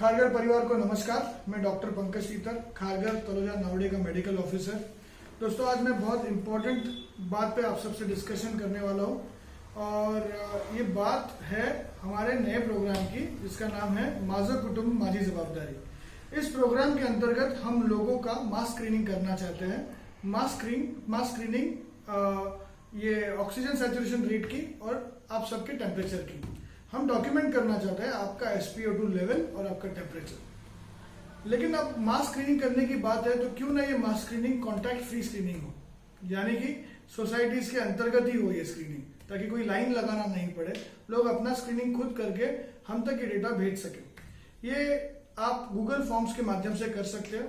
खारगर परिवार को नमस्कार। मैं डॉक्टर पंकज सीतर, खारगर तलोजा नावड़े का मेडिकल ऑफिसर। दोस्तों, आज मैं बहुत इम्पोर्टेंट बात पे आप सबसे डिस्कशन करने वाला हूँ और ये बात है हमारे नए प्रोग्राम की, जिसका नाम है माझं कुटुंब माझी जवाबदारी। इस प्रोग्राम के अंतर्गत हम लोगों का मास स्क्रीनिंग करना चाहते हैं। मास स्क्रीनिंग ये ऑक्सीजन सैचुरेशन रेट की और आप सबके टेम्परेचर की हम डॉक्यूमेंट करना चाहते हैं, आपका SpO2 लेवल और आपका टेम्परेचर। लेकिन अब मास स्क्रीनिंग करने की बात है तो क्यों ना ये मास स्क्रीनिंग कॉन्टैक्ट फ्री स्क्रीनिंग हो, यानी कि सोसाइटीज के अंतर्गत ही हो ये स्क्रीनिंग, ताकि कोई लाइन लगाना नहीं पड़े, लोग अपना स्क्रीनिंग खुद करके हम तक ये डेटा भेज सके। ये आप गूगल फॉर्म्स के माध्यम से कर सकते हो।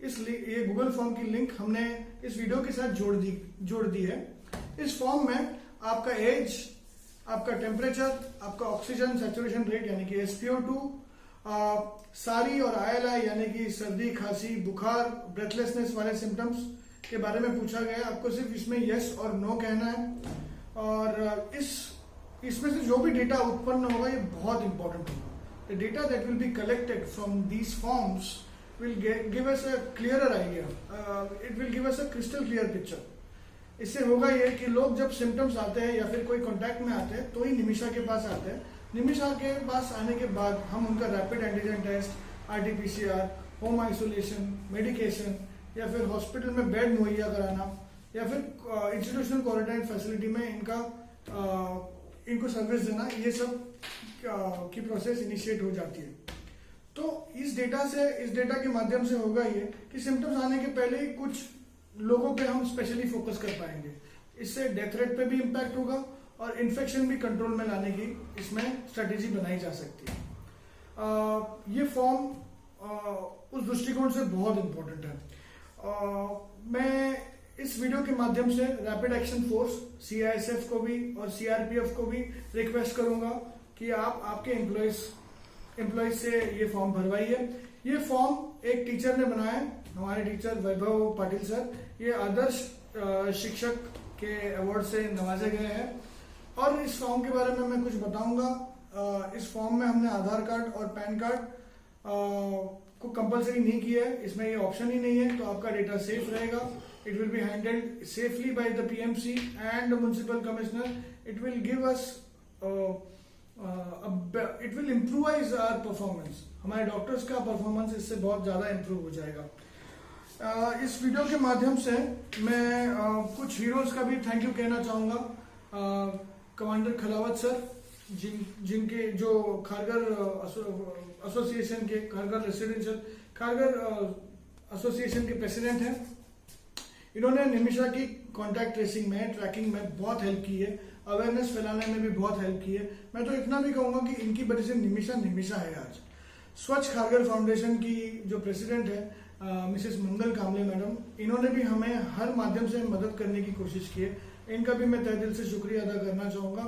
इसलिए ये गूगल फॉर्म की लिंक हमने इस वीडियो के साथ जोड़ दी है। इस फॉर्म में आपका एज, आपका टेम्परेचर, आपका ऑक्सीजन सैचुरेशन रेट यानी कि SpO2, सारी और ILI यानी कि सर्दी, खांसी, बुखार, ब्रेथलेसनेस वाले सिम्टम्स के बारे में पूछा गया है। आपको सिर्फ इसमें यस और नो कहना है और इसमें से जो भी डेटा उत्पन्न होगा ये बहुत इंपॉर्टेंट होगा। The data that will be collected from these forms will give us a clearer idea. It will give us a crystal clear picture. इससे होगा ये कि लोग जब सिम्टम्स आते हैं या फिर कोई कांटेक्ट में आते हैं तो ही निमिषा के पास आते हैं। निमिषा के पास आने के बाद हम उनका rapid antigen test, RT-PCR, home isolation, medication या फिर हॉस्पिटल में बेड मुहैया कराना या फिर इंस्टीट्यूशनल क्वारंटाइन फैसिलिटी में इनको सर्विस देना, ये सब की प्रोसेस इनिशिएट हो जाती है। तो इस डेटा के माध्यम से होगा ये कि सिम्टम्स आने के पहले ही कुछ लोगों पे हम स्पेशली फोकस कर पाएंगे। इससे डेथ रेट पे भी इम्पैक्ट होगा और इन्फेक्शन भी कंट्रोल में लाने की इसमें स्ट्रेटेजी बनाई जा सकती है। ये फॉर्म उस दृष्टिकोण से बहुत इंपॉर्टेंट है। मैं इस वीडियो के माध्यम से रैपिड एक्शन फोर्स CISF को भी और CRPF को भी रिक्वेस्ट करूंगा कि आप आपके एम्प्लॉयज से ये फॉर्म भरवाइए। ये फॉर्म एक टीचर ने बनाया है, हमारे टीचर वैभव पाटिल सर। ये आदर्श शिक्षक के अवार्ड से नवाजे गए हैं और इस फॉर्म के बारे में मैं कुछ बताऊंगा। इस फॉर्म में हमने आधार कार्ड और पैन कार्ड को कंपलसरी नहीं किया है, इसमें ये ऑप्शन ही नहीं है, तो आपका डेटा सेफ रहेगा। It will be handled safely by the PMC and the municipal commissioner. It will give us it will improvise our performance. हमारे डॉक्टर्स का परफॉर्मेंस इससे बहुत ज़्यादा इम्प्रूव हो जाएगा। इस वीडियो के माध्यम से मैं कुछ हीरोज का भी थैंक यू कहना चाहूँगा। कमांडर खलावत सर, जिनके जो खारगर एसोसिएशन के, खारगर रेसिडेंशियल खारगर एसोसिएशन के प्रेसिडेंट हैं। इन्होंने निमिषा की कॉन्टैक्ट ट्रेसिंग में, ट्रैकिंग में बहुत हेल्प की है, अवेयरनेस फैलाने में भी बहुत हेल्प की है। मैं तो इतना भी कहूँगा कि इनकी वजह से निमिषा है आज। स्वच्छ खारगर फाउंडेशन की जो प्रेसिडेंट है मिसेस मंगल कामले मैडम, इन्होंने भी हमें हर माध्यम से मदद करने की कोशिश की है। इनका भी मैं तहे दिल से शुक्रिया अदा करना चाहूँगा।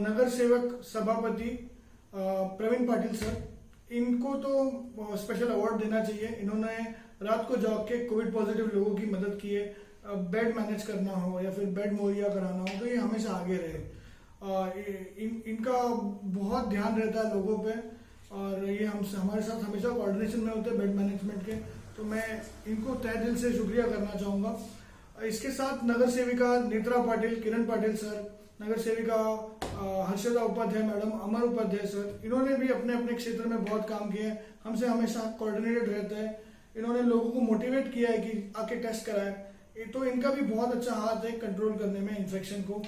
नगर सेवक सभापति प्रवीण पाटिल सर, इनको तो स्पेशल अवार्ड देना चाहिए। इन्होंने रात को जाग के कोविड पॉजिटिव लोगों की मदद की है। बेड मैनेज करना हो या फिर बेड मुहैया कराना हो तो ये हमेशा आगे रहे। इनका बहुत ध्यान रहता है लोगों पे और ये हमारे साथ हमेशा कोऑर्डिनेशन में होते हैं बेड मैनेजमेंट के, तो मैं इनको तहे दिल से शुक्रिया करना चाहूँगा। इसके साथ नगर सेविका नेत्रा पाटिल, किरण पाटिल सर, नगर सेविका हर्षदा उपाध्याय मैडम, अमर उपाध्याय सर, इन्होंने भी अपने अपने क्षेत्र में बहुत काम किया है, हमसे हमेशा कोऑर्डिनेटेड रहता है। इन्होंने लोगों को मोटिवेट किया है कि आके टेस्ट कराए, तो इनका भी बहुत अच्छा हाथ है कंट्रोल करने में इन्फेक्शन को।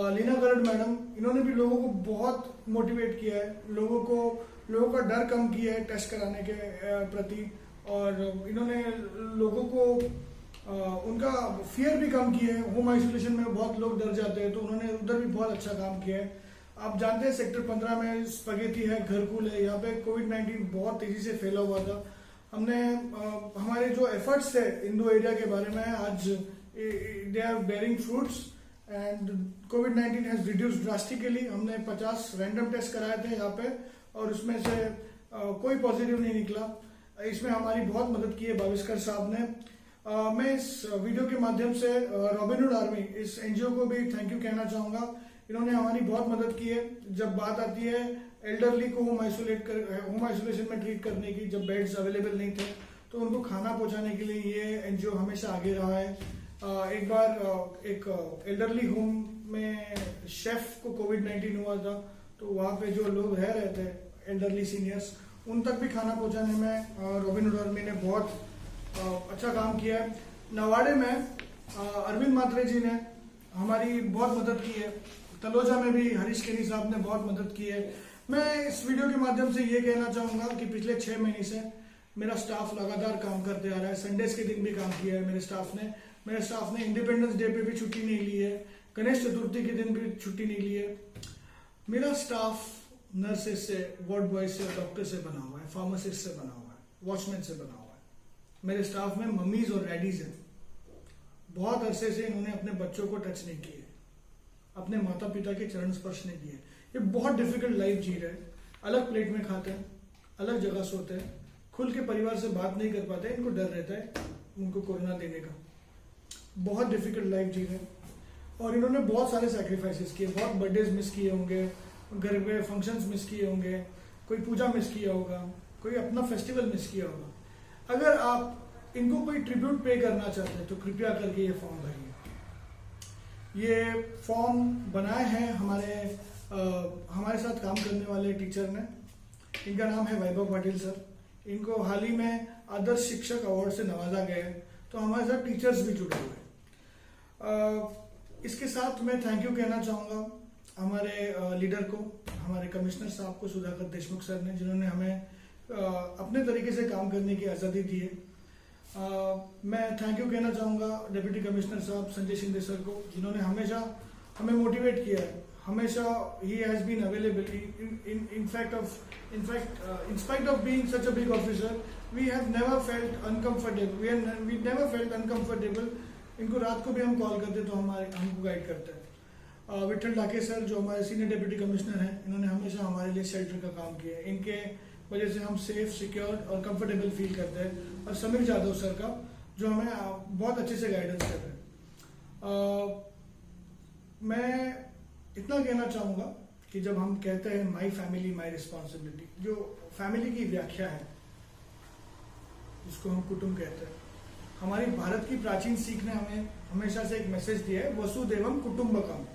लीना गरड मैडम, इन्होंने भी लोगों को बहुत मोटिवेट किया है, लोगों का डर कम किया है टेस्ट कराने के प्रति, और इन्होंने लोगों को उनका फियर भी कम किया है। होम आइसोलेशन में बहुत लोग डर जाते हैं तो उन्होंने उधर भी बहुत अच्छा काम किया है। आप जानते हैं सेक्टर 15 में स्पगेती है, घरकुल है, यहाँ पे कोविड-19 बहुत तेजी से फैला हुआ था। हमने हमारे जो एफर्ट्स थे इंडो एरिया के बारे में, आज they are bearing fruits and कोविड-19 हैज रिड्यूस्ड ड्रास्टिकली। हमने 50 रैंडम टेस्ट कराए थे यहाँ पे और उसमें से कोई पॉजिटिव नहीं निकला। इसमें हमारी बहुत मदद की है भाविस्कर साहब ने। मैं इस वीडियो के माध्यम से रॉबिनहुड आर्मी, इस NGO को भी थैंक यू कहना चाहूँगा। इन्होंने हमारी बहुत मदद की है। जब बात आती है एल्डरली को होम आइसोलेशन में ट्रीट करने की, जब बेड्स अवेलेबल नहीं थे तो उनको खाना पहुंचाने के लिए ये एनजीओ हमेशा आगे रहा है। एक बार एक एल्डरली होम में शेफ को कोविड-19 हुआ था, तो वहाँ पे जो लोग रह रहे थे एल्डरली सीनियर्स, उन तक भी खाना पहुंचाने में रॉबिनहुड आर्मी ने बहुत अच्छा काम किया है। नवाड़े में अरविंद मात्रे जी ने हमारी बहुत मदद की है। तलोजा में भी हरीश केनी साहब ने बहुत मदद की है। मैं इस वीडियो के माध्यम से ये कहना चाहूँगा कि पिछले 6 महीने से मेरा स्टाफ लगातार काम करते आ रहा है। संडेज के दिन भी काम किया है मेरे स्टाफ ने इंडिपेंडेंस डे पे भी छुट्टी नहीं ली है, गणेश चतुर्थी के दिन भी छुट्टी नहीं ली है। मेरा स्टाफ नर्सेस से, वार्ड बॉय से, डॉक्टर से बना हुआ है, फार्मासिस्ट से बना हुआ है, वॉचमैन से बना हुआ है। मेरे स्टाफ में मम्मीज और डैडीज हैं। बहुत अरसे से इन्होंने अपने बच्चों को टच नहीं किए, अपने माता पिता के चरण स्पर्श नहीं किए। ये बहुत डिफिकल्ट लाइफ जी रहे हैं। अलग प्लेट में खाते हैं, अलग जगह सोते हैं, खुल के परिवार से बात नहीं कर पाते। इनको डर रहता है उनको कोरोना देने का। बहुत डिफिकल्ट लाइफ जी रहे हैं और इन्होंने बहुत सारे सैक्रिफाइसेस किए। बहुत बर्थडेज मिस किए होंगे, घर पे फंक्शंस मिस किए होंगे, कोई पूजा मिस किया होगा, कोई अपना फेस्टिवल मिस किया होगा। अगर आप इनको कोई ट्रिब्यूट पे करना चाहते हैं तो कृपया करके ये फॉर्म भरिए। ये फॉर्म बनाए हैं हमारे साथ काम करने वाले टीचर ने। इनका नाम है वैभव पाटिल सर। इनको हाल ही में आदर्श शिक्षक अवार्ड से नवाजा गया है। तो हमारे साथ टीचर्स भी जुड़े हुए हैं। इसके साथ मैं थैंक यू कहना चाहूँगा हमारे लीडर को, हमारे कमिश्नर साहब को, सुधाकर देशमुख सर ने, जिन्होंने हमें अपने तरीके से काम करने की आज़ादी दी है। मैं थैंक यू कहना चाहूँगा डिप्टी कमिश्नर साहब संजय शिंदे सर को, जिन्होंने हमेशा हमें मोटिवेट किया है। हमेशा ही has been available in spite of being such a big officer, we have never felt uncomfortable. We never felt uncomfortable. इनको रात को भी हम कॉल करते तो हमको गाइड करते हैं। विठल ढाके सर जो हमारे सीनियर डिप्टी कमिश्नर हैं, इन्होंने हमेशा हमारे लिए शेल्टर का काम किया है। इनके वजह से हम सेफ, सिक्योर और कंफर्टेबल फील करते हैं। और समीर जाधव सर का, जो हमें बहुत अच्छे से गाइडेंस कर रहे हैं। मैं इतना कहना चाहूँगा कि जब हम कहते हैं माई फैमिली माई रिस्पॉन्सिबिलिटी, जो फैमिली की व्याख्या है जिसको हम कुटुंब कहते हैं, हमारी भारत की प्राचीन सीख ने हमें हमेशा से एक मैसेज दिया है, वसुदेवम कुटुंबकम,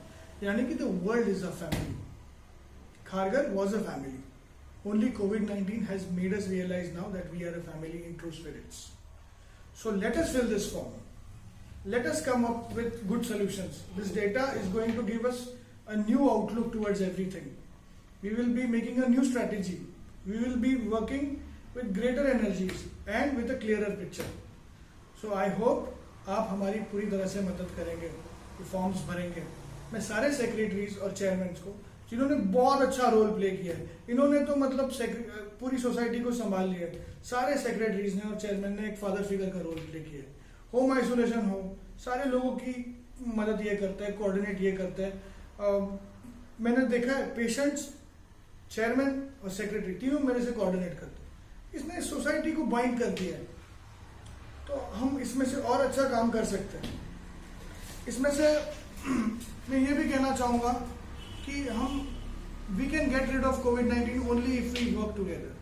यानी कि the world is a family. Kharghar was a family. Only COVID-19 has made us realize now that we are a family in true spirits. So let us fill this form. Let us come up with good solutions. This data is going to give us a new outlook towards everything. We will be making a new strategy. We will be working with greater energies and with a clearer picture. So I hope आप हमारी पूरी तरह से मदद करेंगे, forms भरेंगे। मैं सारे सेक्रेटरीज और चेयरमैन को, जिन्होंने बहुत अच्छा रोल प्ले किया है, इन्होंने तो मतलब पूरी सोसाइटी को संभाल लिया है। सारे सेक्रेटरीज ने और चेयरमैन ने एक फादर फिगर का रोल प्ले किया है। होम आइसोलेशन हो, सारे लोगों की मदद ये करता है, कोऑर्डिनेट ये करता है। मैंने देखा है पेशेंट्स, चेयरमैन और सेक्रेटरी तीनों मेरे से कोऑर्डिनेट करते हैं। इसने सोसाइटी को बाइंड कर दिया है। तो हम इसमें से और अच्छा काम कर सकते हैं। इसमें से मैं ये भी कहना चाहूँगा कि we can get rid of COVID-19 only if we work together.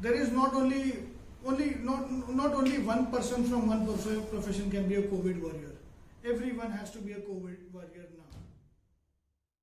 There is not only one person from one profession can be a COVID warrior. Everyone has to be a COVID warrior now.